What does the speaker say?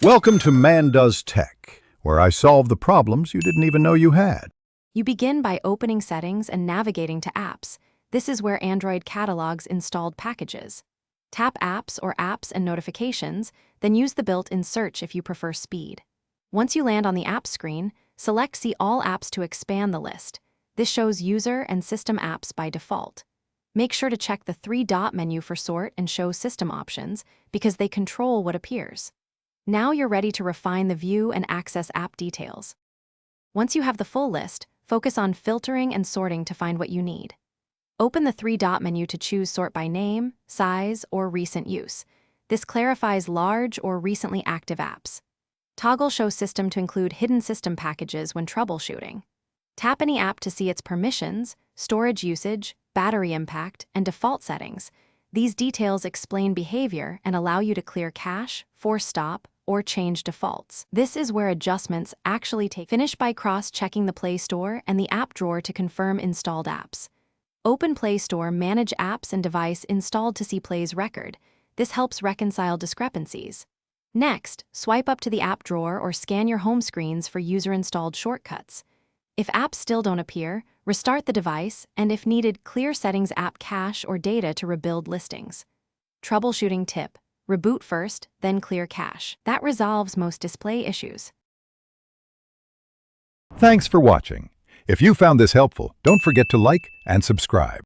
Welcome to Man Does Tech, where I solve the problems you didn't even know you had. You begin by opening Settings and navigating to Apps. This is where Android catalogs installed packages. Tap Apps or Apps and Notifications, then use the built-in search if you prefer speed. Once you land on the Apps screen, select See All Apps to expand the list. This shows user and system apps by default. Make sure to check the three-dot menu for Sort and Show System options because they control what appears. Now you're ready to refine the view and access app details. Once you have the full list, focus on filtering and sorting to find what you need. Open the three-dot menu to choose Sort by Name, Size, or Recent Use. This clarifies large or recently active apps. Toggle Show System to include hidden system packages when troubleshooting. Tap any app to see its permissions, storage usage, battery impact, and default settings. These details explain behavior and allow you to clear cache, force stop, or change defaults. This is where adjustments actually take. Finish by cross-checking the Play Store and the app drawer to confirm installed apps. Open Play Store, manage apps and device installed to see Play's record. This helps reconcile discrepancies. Next, swipe up to the app drawer or scan your home screens for user-installed shortcuts. If apps still don't appear, restart the device, and if needed, clear Settings app cache or data to rebuild listings. Troubleshooting tip: reboot first, then clear cache. That resolves most display issues. Thanks for watching. If you found this helpful, don't forget to like and subscribe.